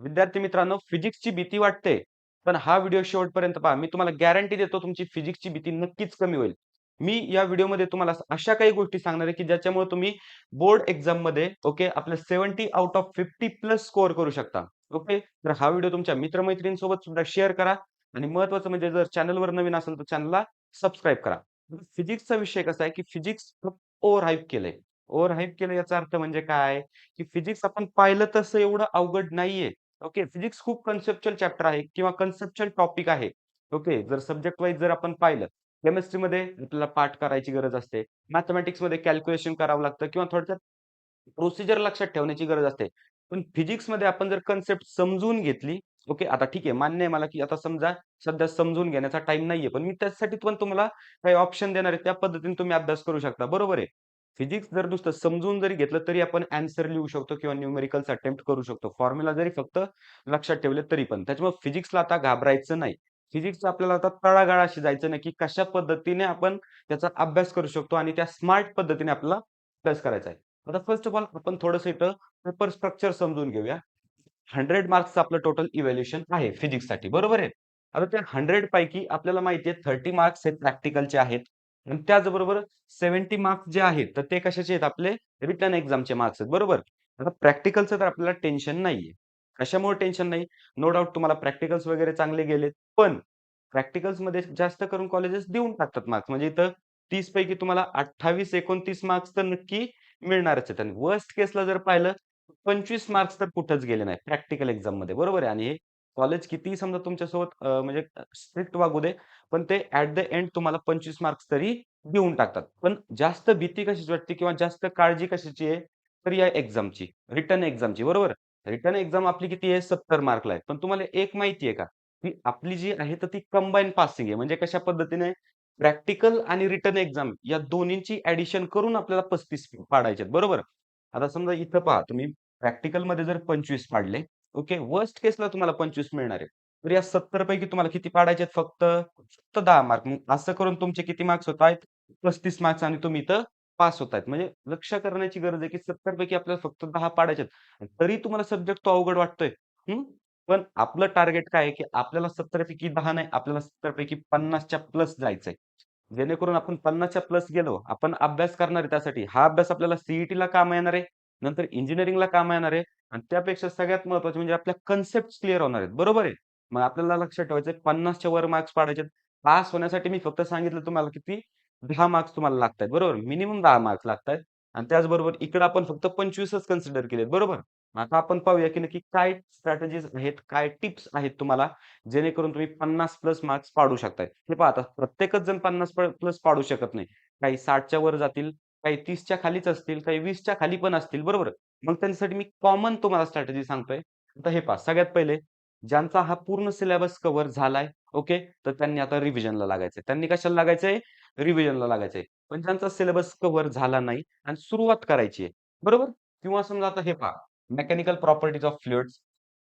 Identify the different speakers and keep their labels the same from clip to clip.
Speaker 1: विद्यार्थी मित्रांनो, फिजिक्सची भीती वाटते, पण हा व्हिडिओ शेवटपर्यंत पहा. मी तुम्हाला गॅरंटी देतो तुमची फिजिक्सची भीती नक्कीच कमी होईल. मी या व्हिडिओमध्ये तुम्हाला अशा काही गोष्टी सांगणार आहे, की ज्याच्यामुळे तुम्ही बोर्ड एक्झाममध्ये ओके, आपलं 70 आउट ऑफ 50 प्लस स्कोर करू शकता. ओके. तर हा व्हिडिओ तुमच्या मित्र-मैत्रिणींसोबत सुद्धा शेअर करा आणि महत्त्वाचं म्हणजे जर चॅनलवर नवीन असेल तर चॅनलला सबस्क्राईब करा. फिजिक्सचा विषय कसा आहे, की फिजिक्स खूप ओव्हर हाईप केलंय. ओव्हर हाईप केलं याचा अर्थ म्हणजे काय? की फिजिक्स आपण पाहिलं तसं एवढं अवघड नाहीये. ओके. फिजिक्स खूप कन्सेप्च्युअल चॅप्टर आहे किंवा कन्सेप्च्युअल टॉपिक आहे. ओके. जर सब्जेक्ट वाईज जर आपण पाहिलं, केमिस्ट्रीमध्ये आपल्याला पाठ करायची गरज असते. मॅथेमॅटिक्समध्ये कॅल्क्युलेशन करावं लागतं किंवा थोडक्यात प्रोसिजर लक्षात ठेवण्याची गरज असते. पण फिजिक्समध्ये आपण जर कन्सेप्ट समजून घेतली, ओके. आता ठीक आहे, मान्य आहे मला, की आता समजा सध्या समजून घेण्याचा टाईम नाहीये. पण मी त्यासाठी पण तुम्हाला काही ऑप्शन देणार आहे. त्या पद्धतीने तुम्ही अभ्यास करू शकता. बरोबर आहे. फिजिक्स जर नुसतं समजून जरी घेतलं, तरी आपण ॲन्सर लिहू शकतो किंवा न्यूमेरिकल्स अटेम्प्ट करू शकतो. फॉर्म्युला जरी फक्त लक्षात ठेवले तरी पण. त्याच्यामुळे फिजिक्सला आता घाबरायचं नाही. फिजिक्सचं आपल्याला आता तळागाळाशी जायचं नाही, की कशा पद्धतीने आपण त्याचा अभ्यास करू शकतो आणि त्या स्मार्ट पद्धतीने आपल्याला अभ्यास करायचा आहे. आता फर्स्ट ऑफ ऑल आपण थोडंसं इथं पेपर स्ट्रक्चर समजून घेऊया. 100 मार्क्सचं आपलं टोटल इव्हॅल्युएशन आहे फिजिक्ससाठी, बरोबर आहे. आता त्या 100 पैकी आपल्याला माहिती आहे 30 मार्क्स हे प्रॅक्टिकलचे आहेत आणि त्याचबरोबर 70 मार्क्स जे आहेत, तर ते कशाचे आहेत आपले रिटन एक्झामचे मार्क्स आहेत, बरोबर. आता प्रॅक्टिकलचं तर आपल्याला टेन्शन नाहीये. कशामुळे टेन्शन नाही? नो डाउट तुम्हाला प्रॅक्टिकल्स वगैरे चांगले गेलेत. पण प्रॅक्टिकल्समध्ये जास्त करून कॉलेजेस देऊन टाकतात मार्क्स. म्हणजे इथं 30 पैकी तुम्हाला 28-29 मार्क्स तर नक्की मिळणारच आहेत आणि वर्स्ट केसला जर पाहिलं 25 मार्क्स तर कुठंच गेले नाही प्रॅक्टिकल एक्झाममध्ये, बरोबर आहे. आणि हे कॉलेज कितीही समजा तुमच्यासोबत म्हणजे स्ट्रिक्ट वागू दे, पण ते ॲट द एंड तुम्हाला 25 मार्क्स तरी देऊन टाकतात. पण जास्त भीती कशाची वाटते किंवा जास्त काळजी कशाची आहे? तर या एक्झामची, रिटन एक्झामची, बरोबर. रिटन एक्झाम आपली किती आहे? 70 मार्कला आहे. पण तुम्हाला एक माहिती आहे का? की आपली जी आहे तर ती कंबाईन पासिंग आहे. म्हणजे कशा पद्धतीने? प्रॅक्टिकल आणि रिटन एक्झाम या दोन्हींची ॲडिशन करून आपल्याला 35 पाडायचे आहेत, बरोबर. आता समजा इथं पहा तुम्ही प्रॅक्टिकलमध्ये जर 25 पाडले, ओके. वर्स्ट केसला तुम्हाला 25 मिळणार आहे. तर या 70 पैकी तुम्हाला किती पाडायचे आहेत फक्त? फक्त 10 मार्क. मग असं करून तुमचे किती मार्क्स होत आहेत? 35 मार्क्स आणि तुम्ही इथं पास होत आहेत. म्हणजे लक्ष करण्याची गरज आहे, की 70 पैकी आपल्याला फक्त 10 पाडायचे आहेत. तरी तुम्हाला सब्जेक्ट तो अवघड वाटतोय. हं. पण आपलं टार्गेट काय आहे, की आपल्याला 70 पैकी 10 नाही, आपल्याला 70 पैकी 50च्या प्लस जायचंय. जेणेकरून आपण 50च्या प्लस गेलो, आपण अभ्यास करणार आहे त्यासाठी. हा अभ्यास आपल्याला सी-ई-टीला कामं येणार आहे, नंतर इंजिनिअरिंगला कामं येणार आहे आणि त्यापेक्षा सगळ्यात महत्त्वाचं म्हणजे आपल्या कन्सेप्ट्स क्लिअर होणार आहेत. बरोबर आहे. मग आपल्याला लक्षात ठेवायचं आहे 50च्या वर मार्क्स पाडायचे आहेत. पास होण्यासाठी मी फक्त सांगितलं तुम्हाला किती 10 मार्क्स तुम्हाला लागतायत. बरोबर. मिनिमम 10 मार्क्स लागतायत आणि त्याचबरोबर इकडे आपण फक्त 25च कन्सिडर केलेत. बरोबर. आता आपण पाहूया की नक्की काय स्ट्रॅटेजीज आहेत, काय टिप्स आहेत तुम्हाला जेणेकरून तुम्ही 50 प्लस मार्क्स पाडू शकताय. हे पहा आता प्रत्येकच जण 50 प्लस पाडू शकत नाही. काही 60च्या वर जातील, काही 30च्या खालीच असतील, काही 20च्या खाली पण असतील, बरोबर. मग त्यांच्यासाठी मी कॉमन तुम्हाला स्ट्रॅटेजी सांगतोय. आता हे पहा सगळ्यात पहिले ज्यांचा हा पूर्ण सिलेबस कव्हर झालाय, ओके, तर त्यांनी आता रिव्हिजनला लागायचंय. त्यांनी कशाला लागायचंय? रिव्हिजनला लागायचंय. पण ज्यांचा सिलेबस कव्हर झाला नाही आणि सुरुवात करायची आहे, बरोबर? किंवा समजा आता हे पहा मेकॅनिकल प्रॉपर्टीज ऑफ फ्लुइड्स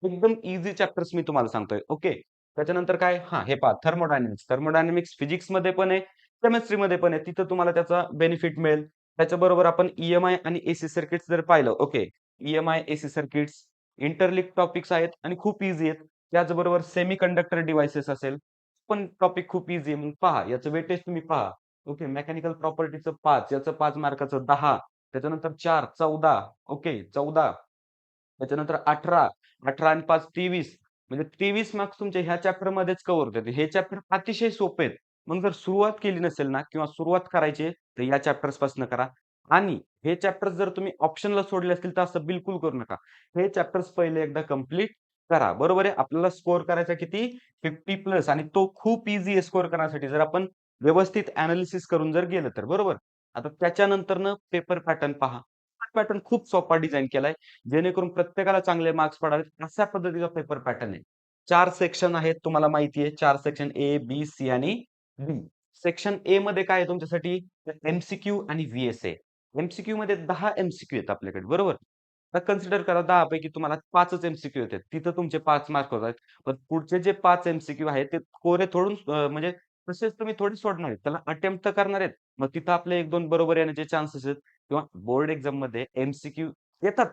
Speaker 1: एकदम ईझी चॅप्टर्स मी तुम्हाला सांगतोय, ओके. त्याच्यानंतर काय? हां, हे पहा थर्मोडायनामिक्स. थर्मोडायनामिक्स फिजिक्समध्ये पण आहे, केमिस्ट्रीमध्ये पण आहे. तिथं तुम्हाला त्याचा बेनिफिट मिळेल. त्याच्याबरोबर आपण ई-एम-आय आणि एसी सर्किट्स जर पाहिलं, okay. EMI, AC circuits, interlink topics आहेत आणि खूप ईझी आहेत. त्याचबरोबर सेमीकंडक्टर डिव्हाइसेस असेल, पण टॉपिक खूप ईझी आहे. मग पहा याचं वेटेज तुम्ही पहा. ओके. मेकॅनिकल प्रॉपर्टीचं 5, याचं 5 मार्काचं 10, त्याच्यानंतर 4, 14, ओके. 14 त्याच्यानंतर 18, 18 आणि 5 23 म्हणजे 23 मार्क्स तुमचे ह्या चॅप्टरमध्येच कव्हर होतात. हे चॅप्टर अतिशय सोपे आहेत. मग जर सुरुवात केली नसेल ना किंवा सुरुवात करायची आहे, तर या चॅप्टर्सपासून करा आणि हे चॅप्टर्स जर तुम्ही ऑप्शनला सोडले असतील, तर असं बिलकुल करू नका. हे चॅप्टर्स पहिले एकदा कंप्लीट करा. बरोबर आहे. आपल्याला स्कोर करायचा किती? 50 प्लस आणि तो खूप ईझी आहे स्कोर करण्यासाठी जर आपण व्यवस्थित एनालिसिस करून जर गेलं तर, बरोबर. आता त्याच्यानंतरनं पेपर पॅटर्न पहा. पॅटर्न खूप सोपा डिझाइन केलाय. जेणेकरून प्रत्येकाला चांगले मार्क्स पडावेत अशा पद्धतीचा पेपर पॅटर्न आहे. 4 सेक्शन आहेत तुम्हाला माहिती आहे. 4 सेक्शन ए, बी, सी आणि डी. सेक्शन ए मध्ये काय आहे तुमच्यासाठी? एम-सी-क्यू आणि व्ही-एस-ए. एम-सी-क्यूमध्ये 10 एम-सी-क्यू आहेत आपल्याकडे, बरोबर? आता कन्सिडर करा 10 पैकी तुम्हाला 5च एम-सी-क्यू येतात. तिथं तुमचे 5 मार्क होत आहेत. पण पुढचे जे 5 एम-सी-क्यू आहेत ते कोरे सोडून म्हणजे तसेच तुम्ही थोडी सोडणार आहेत. त्याला अटेम्प्ट तर करणार आहेत. मग तिथं आपले 1-2 बरोबर येण्याचे चान्सेस आहेत किंवा बोर्ड एक्झाममध्ये एम-सी-क्यू येतात.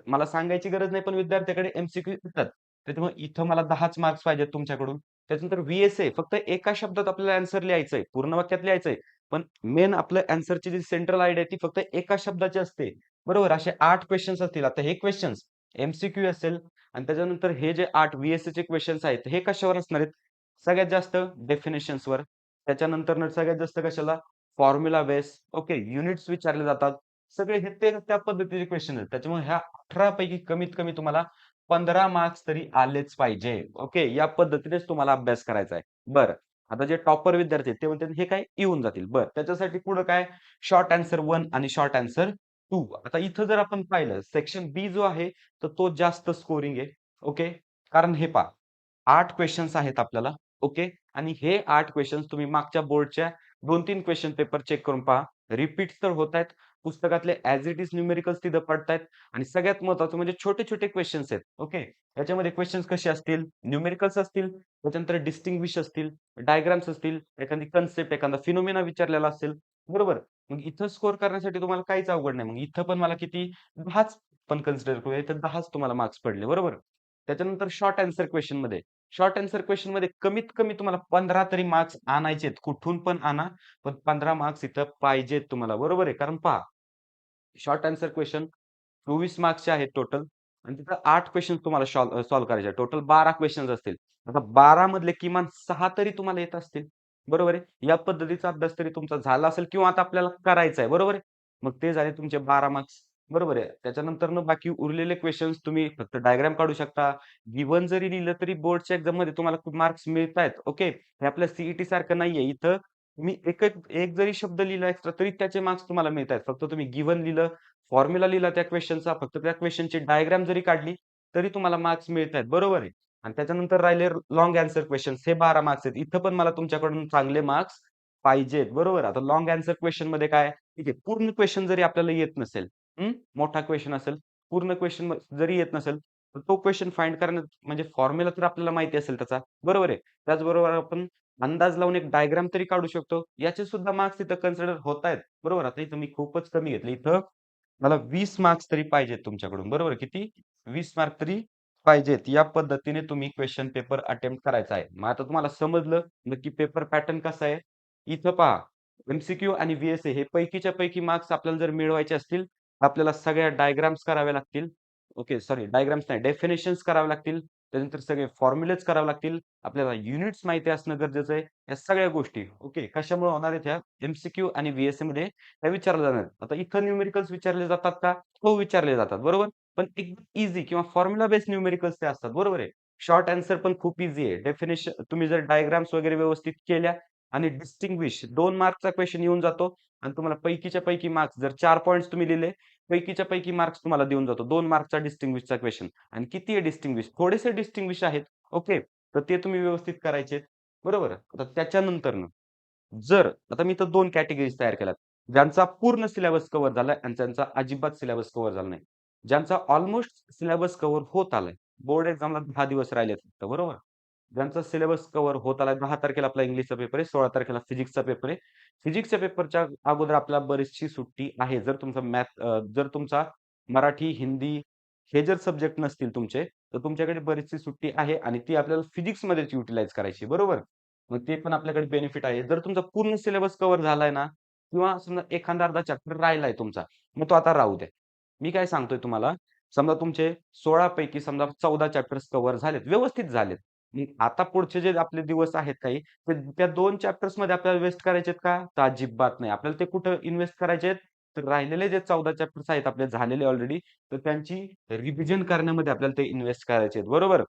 Speaker 1: मला सांगायची गरज नाही, पण विद्यार्थ्याकडे एम-सी-क्यू येतात. त्याच्यामुळे इथं मला 10च मार्क्स पाहिजेत तुमच्याकडून. त्याच्यानंतर व्ही-एस-ए फक्त एका शब्दात आपल्याला ॲन्सर लिहायचंय. पूर्ण वाक्यात लिहायचंय. पण मेन आपलं ॲन्सरची जी सेंट्रल आयडिया आहे ती फक्त एका शब्दाची असते. बरोबर? असे 8 क्वेशन्स असतील. आता हे क्वेशन्स एम-सी-क्यू असेल आणि त्याच्यानंतर हे जे 8 व्ही-एस-एचे क्वेशन्स आहेत, हे कशावर असणार आहेत? सगळ्यात जास्त डेफिनिशन्सवर. त्याच्यानंतरनं सगळ्यात जास्त कशाला? Formula base. ओके. युनिट्स विचारले जातात. सगळे हे ते त्या पद्धतीचे क्वेश्चन आहेत. त्याच्यामुळे ह्या 18 पैकी कमीत कमी तुम्हाला 15 मार्क्स तरी आलेच पाहिजे. ओके. या पद्धतीनेच तुम्हाला अभ्यास करायचा आहे. बरं. आता जे टॉपर विद्यार्थी आहेत ते म्हणतात हे काय येऊन जातील. बरं. त्याच्यासाठी पुढं काय शॉर्ट आन्सर 1 आणि शॉर्ट आन्सर 2. आता इथं जर आपण पाहिलं सेक्शन बी जो आहे तर तो जास्त स्कोरिंग आहे. ओके. कारण हे पहा 8 क्वेशन्स आहेत आपल्याला. ओके. आणि हे 8 क्वेशन्स तुम्ही मागच्या बोर्डच्या 2-3 क्वेशन पेपर चेक करून पहा. रिपीट्स तर होतायत. पुस्तकातले ॲज इट इज न्यूमेरिकल्स तिथं पडतायत आणि सगळ्यात महत्त्वाचं म्हणजे छोटे-छोटे क्वेशन्स आहेत. ओके. याच्यामध्ये क्वेशन्स कसे असतील? न्यूमेरिकल्स असतील, त्याच्यानंतर डिस्टिंग्विश असतील, डायग्राम्स असतील, एखादी कन्सेप्ट, एखादा फिनोमेना विचारलेला असेल. बरोबर? मग इथं स्कोर करण्यासाठी तुम्हाला काहीच अवघड नाही. मग इथं पण मला किती 10च पण कन्सिडर करूया. इथं 10च तुम्हाला मार्क्स पडले. बरोबर? त्याच्यानंतर शॉर्ट आन्सर क्वेशनमध्ये शॉर्ट आन्सर क्वेशनमध्ये कमीत कमी तुम्हाला 15 तरी मार्क्स आणायचेत. कुठून पण आणा, पण 15 मार्क्स इथं पाहिजेत तुम्हाला. बरोबर आहे? कारण पहा शॉर्ट आन्सर क्वेशन 24 मार्क्सचे आहेत टोटल आणि तिथं 8 क्वेशन्स तुम्हाला सॉल्व्ह करायचे आहेत. टोटल 12 क्वेशन्स असतील. आता 12 मधले किमान 6 तरी तुम्हाला येत असतील. बरोबर आहे? या पद्धतीचा अभ्यास तरी तुमचा झाला असेल किंवा आता आपल्याला करायचा आहे. बरोबर आहे? मग ते झाले तुमचे 12 मार्क्स. बरोबर आहे? त्याच्यानंतरनं बाकी उरलेले क्वेशन्स तुम्ही फक्त डायग्राम काढू शकता. गिव्हन जरी लिहिलं तरी बोर्डच्या एक्झाममध्ये तुम्हाला मार्क्स मिळतायत. ओके. हे आपल्या सी सारखं नाहीये. इथं तुम्ही एक जरी शब्द लिहिला एक्स्ट्रा तरी त्याचे मार्क्स तुम्हाला मिळतायत. फक्त तुम्ही गिव्हन लिहिलं, फॉर्म्युला लिहिला त्या क्वेशनचा, फक्त त्या क्वेशनची डायग्राम जरी काढली, तरी तुम्हाला मार्क्स मिळतायत. बरोबर आहे. आणि त्याच्यानंतर राहिले लाँग आन्सर क्वेशन्स हे 12 मार्क्स आहेत. इथं पण मला तुमच्याकडून चांगले मार्क्स पाहिजेत. बरोबर. आता लाँग आन्सर क्वेशनमध्ये काय ठीक आहे. पूर्ण क्वेशन जरी आपल्याला येत नसेल, मोठा क्वेशन असेल, पूर्ण क्वेशन जरी येत नसेल, तर तो क्वेशन फाइंड करण्यात म्हणजे फॉर्म्युला तर आपल्याला माहिती असेल त्याचा. बरोबर आहे. त्याचबरोबर आपण अंदाज लावून एक डायग्राम तरी काढू शकतो. याचे सुद्धा मार्क्स इथं कन्सिडर होतायत. बरोबर. आता इथं मी खूपच कमी घेतले. इथं मला 20 मार्क्स तरी पाहिजेत तुमच्याकडून. बरोबर. किती? 20 मार्क तरी पाहिजेत. या पद्धतीने तुम्ही क्वेशन पेपर अटेम्प्ट करायचा आहे. मग आता तुम्हाला समजलं नक्की पेपर पॅटर्न कसा आहे. इथं पहा एम आणि व्ही हे पैकीच्या पैकी मार्क्स आपल्याला जर मिळवायचे असतील, तर आपल्याला सगळ्या डायग्राम्स कराव्या लागतील. ओके, सॉरी डायग्राम्स नाही, डेफिनिशन्स करावे लागतील. त्यानंतर सगळे फॉर्म्युलेज करावे लागतील. आपल्याला युनिट्स माहिती असणं गरजेचं आहे. या सगळ्या गोष्टी ओके, कशामुळे होणार आहेत ह्या एम आणि व्ही-एस-एमध्ये त्या विचारल्या जाणार आहेत. आता इथं न्यूमेरिकल्स विचारले जातात का? हो, विचारले जातात. बरोबर. पण एकदम ईझी किंवा फॉर्म्युला बेस्ड न्यूमेरिकल्स ते असतात. बरोबर आहे. शॉर्ट आन्सर पण खूप ईझी आहे. डेफिनिशन तुम्ही जर डायग्राम्स वगैरे व्यवस्थित केल्या आणि डिस्टिंग्विश 2 मार्कचा क्वेशन येऊन जातो आणि तुम्हाला पैकीच्या पैकी मार्क्स जर 4 पॉइंट्स तुम्ही लिहिले, पैकीच्या पैकी मार्क्स तुम्हाला देऊन जातो. 2 मार्कचा डिस्टिंग्विशचा क्वेशन आणि किती आहे डिस्टिंग्विश? थोडेसे डिस्टिंग्विश आहेत. ओके. तर ते तुम्ही व्यवस्थित करायचे. बरोबर. आता त्याच्यानंतरनं जर आता मी इथं 2 कॅटेगरीज तयार केल्यात. ज्यांचा पूर्ण सिलेबस कव्हर झालाय आणि ज्यांचा अजिबात सिलेबस कव्हर झाला नाही. ज्यांचा अल्मोस्ट सिलेबस कव्हर होत आलाय. बोर्ड एक्झामला 10 दिवस राहिलेत फक्त. बरोबर. ज्यांचा सिलेबस कव्हर होत आलाय 10 तारखेला आपला इंग्लिशचा पेपर आहे. 16 तारखेला फिजिक्सचा पेपर आहे. फिजिक्सच्या पेपरच्या अगोदर आपल्याला बरीचशी सुट्टी आहे. जर तुमचा जर तुमचा मराठी, हिंदी हे जर सब्जेक्ट नसतील तुमचे, तर तुमच्याकडे बरीचशी सुट्टी आहे आणि ती आपल्याला फिजिक्समध्येच युटिलाइज करायची बरोबर. मग ते पण आपल्याकडे बेनिफिट आहे. जर तुमचा पूर्ण सिलेबस कव्हर झालाय ना किंवा समजा एखादा अर्धा चॅप्टर राहिलाय तुमचा, मग तो आता राहू द्या. मी काय सांगतोय तुम्हाला, समजा तुमचे 16 पैकी समजा 14 चॅप्टर्स कव्हर झालेत, व्यवस्थित झालेत. मग आता पुढचे जे आपले दिवस आहेत काही, ते त्या 2 चॅप्टर्समध्ये आपल्याला वेस्ट करायचे आहेत का? तर अजिबात नाही. आपल्याला ते कुठं इन्व्हेस्ट करायचे आहेत? तर राहिलेले जे 14 चॅप्टर्स आहेत आपले झालेले ऑलरेडी, तर त्यांची रिव्हिजन करण्यामध्ये आपल्याला ते इन्व्हेस्ट करायचे आहेत. बरोबर?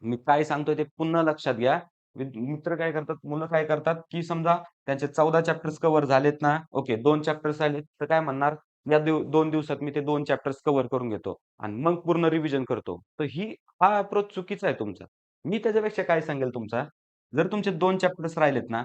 Speaker 1: मी काय सांगतोय ते पुन्हा लक्षात घ्या. मित्र काय करतात, मुलं काय करतात, की समजा त्यांचे 14 चॅप्टर्स कव्हर झालेत ना, ओके 2 चॅप्टर्स राहिलेत, तर काय म्हणणार, या 2 दिवसात मी ते 2 चॅप्टर्स कव्हर करून घेतो आणि मग पूर्ण रिव्हिजन करतो. तर हा अप्रोच चुकीचा आहे तुमचा. मी त्याच्यापेक्षा काय सांगेल तुमचा, जर तुमचे 2 चॅप्टर्स राहिलेत ना,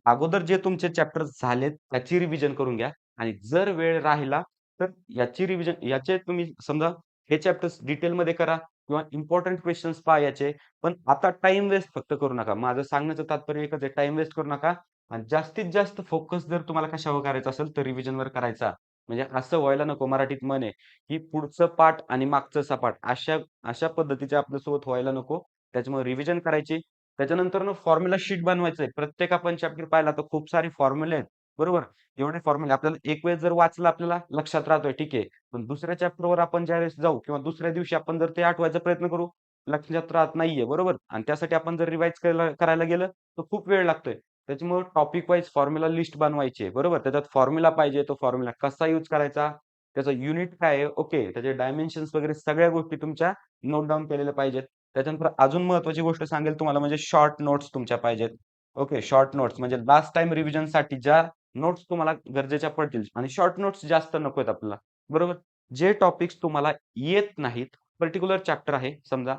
Speaker 1: अगोदर जे तुमचे चॅप्टर्स झालेत त्याची रिव्हिजन करून घ्या आणि जर वेळ राहिला, तर याची रिव्हिजन याचे तुम्ही समजा हे चॅप्टर्स डिटेलमध्ये करा किंवा इम्पोर्टंट क्वेशन्स पहा याचे. पण आता टाईम वेस्ट फक्त करू नका. माझं सांगण्याचं तात्पर्य एकच आहे, टाईम वेस्ट करू नका आणि जास्तीत जास्त फोकस जर तुम्हाला कशावर करायचा असेल, तर रिव्हिजनवर करायचा. म्हणजे असं व्हायला नको, मराठीत म्हण आहे, की पुढचं पाठ आणि मागचं सपाट अशा अशा पद्धतीचे आपल्यासोबत व्हायला नको. त्याच्यामुळे रिव्हिजन करायची. त्याच्यानंतरनं फॉर्म्युला शीट बनवायचं आहे. प्रत्येक आपण चॅप्टर पाहिला तर खूप सारे फॉर्म्युले आहेत. बरोबर? एवढे फॉर्म्युले आपल्याला एक वेळेस जर वाचलं आपल्याला लक्षात राहतोय ठीक आहे. पण दुसऱ्या चॅप्टरवर आपण ज्यावेळेस जाऊ किंवा दुसऱ्या दिवशी आपण जर ते आठवायचा प्रयत्न करू, लक्षात राहत नाहीये. बरोबर? आणि त्यासाठी आपण जर रिवाईज करायला गेलं, तर खूप वेळ लागतोय. त्याच्यामुळे टॉपिक वाईज फॉर्म्युला लिस्ट बनवायची आहे. बरोबर? त्याच्यात फॉर्म्युला पाहिजे. तो फॉर्म्युला कसा यूज करायचा? त्याचं युनिट काय आहे? ओके. त्याचे डायमेन्शन्स वगैरे सगळ्या गोष्टी तुमच्या नोट डाउन केलेल्या पाहिजेत. त्याच्यानंतर अजून महत्त्वाची गोष्ट सांगेल तुम्हाला म्हणजे शॉर्ट नोट्स तुमच्या पाहिजेत. ओके. शॉर्ट नोट्स म्हणजे लास्ट टाईम रिव्हिजनसाठी ज्या नोट्स तुम्हाला गरजेच्या पडतील आणि शॉर्ट नोट्स जास्त नकोत आपल्याला. बरोबर? जे टॉपिक्स तुम्हाला येत नाहीत, पर्टिक्युलर चॅप्टर आहे समजा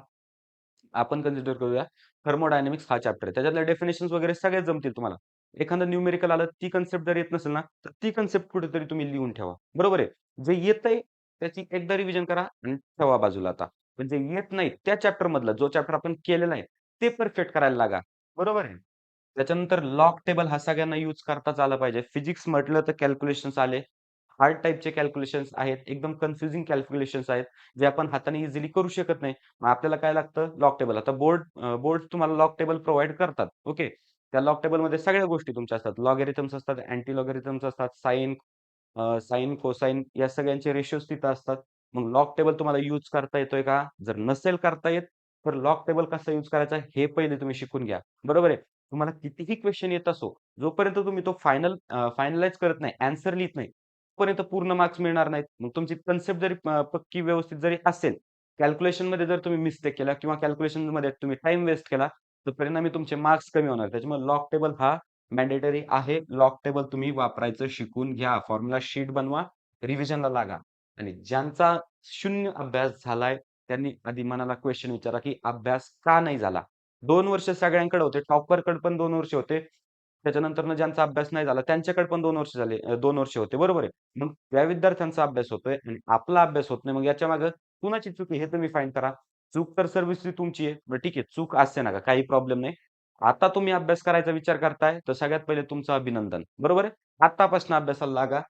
Speaker 1: आपण कन्सिडर करूया थर्मोडायनामिक्स हा चॅप्टर आहे. त्याच्यातल्या डेफिनेशन्स वगैरे सगळे जमतील तुम्हाला. एखादं न्यूमेरिकल आलं, ती कन्सेप्ट जर येत नसेल ना, तर ती कन्सेप्ट कुठेतरी तुम्ही लिहून ठेवा. बरोबर आहे. जे येतंय त्याची एकदा रिव्हिजन करा आणि ठेवा बाजूला आता. पण जे येत नाही त्या चॅप्टर मधलं जो चॅप्टर आपण केलेला आहे, ते परफेक्ट करायला लागा. बरोबर आहे. त्याच्यानंतर लॉग टेबल हा सगळ्यांना यूज करताच आला पाहिजे. फिजिक्स म्हटलं तर कॅल्क्युलेशन्स आले. हार्ड टाइपचे कॅल्क्युलेशन्स आहेत. एकदम कन्फ्युजिंग कॅल्क्युलेशन्स आहेत, जे आपण हाताने इझिली करू शकत नाही. मग आपल्याला काय लागतं लॉग टेबल. आता बोर्ड तुम्हाला लॉग टेबल प्रोव्हाईड करतात. ओके. त्या लॉग टेबलमध्ये सगळ्या गोष्टी तुमच्या असतात. लॉगॅरिथम्स असतात, अँटी लॉगॅरिथम्स असतात, साइन, कोसाइन या सगळ्यांचे रेशिओज तिथं असतात. मग लॉग टेबल तुम्हाला यूज करता येतोय का? जर नसेल करता येत, तर लॉग टेबल कसा यूज करायचा हे पहिले तुम्ही शिकून घ्या. बरोबर आहे. तुम्हाला कितीही क्वेशन येत असो, जोपर्यंत तुम्ही तो फायनलाईज करत नाही, ॲन्सर लिहीत नाही, तोपर्यंत पूर्ण मार्क्स मिळणार नाहीत. मग तुमची कन्सेप्ट जरी पक्की व्यवस्थित जरी असेल, कॅल्क्युलेशनमध्ये जर तुम्ही मिस्टेक केला किंवा कॅल्क्युलेशनमध्ये तुम्ही टाईम वेस्ट केला, तर परिणामी तुमचे मार्क्स कमी होणार. त्याच्यामुळे लॉग टेबल हा मॅन्डेटरी आहे. लॉग टेबल तुम्ही वापरायचं शिकून घ्या. फॉर्म्युला शीट बनवा, रिव्हिजनला लागा. आणि ज्यांचा शून्य अभ्यास झालाय, त्यांनी आधी मनाला क्वेशन विचारा, की अभ्यास का नाही झाला? 2 वर्ष सगळ्यांकडे होते. टॉपरकडे पण 2 वर्ष होते. त्याच्यानंतरनं ज्यांचा अभ्यास नाही झाला, त्यांच्याकडे पण 2 वर्ष झाले 2 वर्ष होते. बरोबर आहे. मग त्या विद्यार्थ्यांचा अभ्यास होतोय आणि आपला अभ्यास होत नाही. मग याच्यामागे कुणाची चूक आहे हे तुम्ही फाईंड करा. चूक तर सर्व्हिसली तुमची आहे. बरं ठीक आहे, चूक असते नका, काही प्रॉब्लेम नाही. आता तुम्ही अभ्यास करायचा विचार करताय, तर सगळ्यात पहिले तुमचं अभिनंदन. बरोबर आहे? आत्तापासून अभ्यासाला लागा.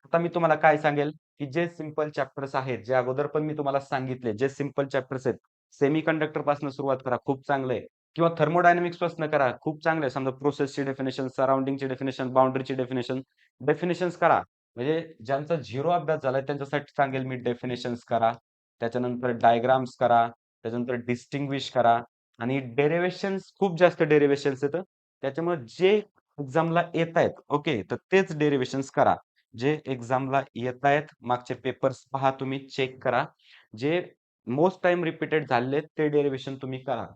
Speaker 1: आता मी तुम्हाला काय सांगेल, की जे सिंपल चॅप्टर्स आहेत, जे अगोदर पण मी तुम्हाला सांगितले, जे सिंपल चॅप्टर्स आहेत, सेमीकंडक्टर पासून सुरुवात करा, खूप चांगलं आहे. किंवा थर्मोडायनामिक्स पासून करा, खूप चांगलं आहे. समजा प्रोसेसची डेफिनेशन, सराउंडिंगची डेफिनेशन, बाउंडरीची डेफिनेशन, डेफिनेशन्स करा. म्हणजे ज्यांचा 0 अभ्यास झालाय त्यांच्यासाठी सांगेल मी डेफिनेशन्स करा. त्याच्यानंतर डायग्राम्स करा. त्याच्यानंतर डिस्टिंग्विश करा आणि डेरिव्हेशन्स खूप जास्त डेरिव्हेशन्स येतं. त्याच्यामुळे जे एक्झामला येतायत, ओके, तर तेच डेरिव्हेशन्स करा. जे एक्झामला येतायत, मागचे पेपर्स पहा तुम्ही, चेक करा. जे मोस्ट टाइम रिपीटेड झालेले ते डेरिव्हेशन तुम्ही करा.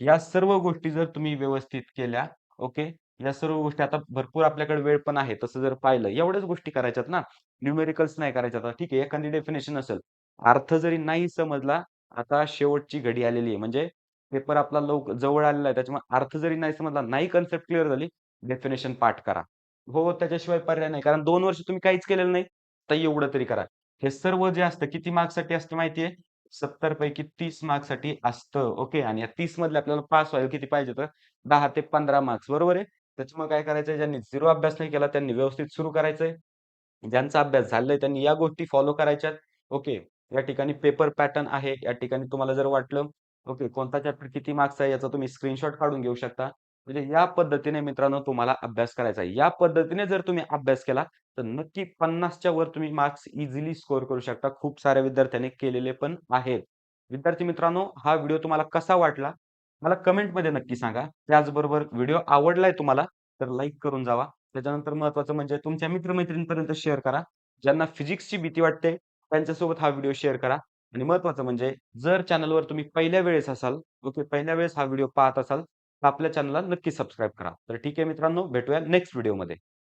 Speaker 1: या सर्व गोष्टी जर तुम्ही व्यवस्थित केल्या, ओके, या सर्व गोष्टी आता भरपूर आपल्याकडे वेळ पण आहे. तसं जर पाहिलं, एवढ्याच गोष्टी करायच्यात ना. न्यूमेरिकल्स नाही करायच्या आता. ठीक आहे, एखादी डेफिनेशन असेल. अर्थ जरी नाही समजला, आता शेवटची घडी आलेली आहे. म्हणजे पेपर आपला जवळ आलेला आहे. त्याच्यामुळे अर्थ जरी नाही समजला, नाही कन्सेप्ट क्लिअर झाली, डेफिनेशन पाठ करा. हो, त्याच्याशिवाय पर्याय नाही. कारण 2 वर्ष तुम्ही काहीच केलेलं नाही. तर एवढं तरी करा. हे सर्व जे असतं किती मार्क्ससाठी असतं माहिती आहे? 70 पैकी 30 मार्क्ससाठी असतं. ओके. आणि या 30 मधले आपल्याला पास व्हायला किती पाहिजे तर 10 ते 15 मार्क्स. बरोबर आहे? त्याच्यामुळे काय करायचंय, ज्यांनी 0 अभ्यास नाही केला त्यांनी व्यवस्थित सुरू करायचंय. ज्यांचा अभ्यास झालाय त्यांनी या गोष्टी फॉलो करायच्यात. ओके. या ठिकाणी पेपर पॅटर्न आहे. या ठिकाणी तुम्हाला जर वाटलं, ओके, कोणता चॅप्टर किती मार्क्स आहे याचा तुम्ही स्क्रीनशॉट काढून घेऊ शकता. म्हणजे या पद्धतीने मित्रांनो तुम्हाला अभ्यास करायचा आहे. या पद्धतीने जर तुम्ही अभ्यास केला, तर नक्की 50च्या वर तुम्ही मार्क्स इझिली स्कोर करू शकता. खूप साऱ्या विद्यार्थ्यांनी केलेले पण आहेत. विद्यार्थी मित्रांनो, हा व्हिडिओ तुम्हाला कसा वाटला? मला कमेंटमध्ये नक्की सांगा. त्याचबरोबर व्हिडिओ आवडलाय तुम्हाला, तर लाईक करून जावा. त्याच्यानंतर महत्त्वाचं म्हणजे तुमच्या मित्र-मैत्रिणींपर्यंत शेअर करा. ज्यांना फिजिक्सची भीती वाटते, त्यांच्यासोबत हा व्हिडिओ शेअर करा. आणि महत्त्वाचं म्हणजे जर चॅनलवर तुम्ही पहिल्या वेळेस असाल, ओके, पहिल्या वेळेस हा व्हिडिओ पाहत असाल, तर आपल्या चॅनलला नक्की सबस्क्राईब करा. तर ठीक आहे मित्रांनो, भेटूया नेक्स्ट व्हिडिओमध्ये.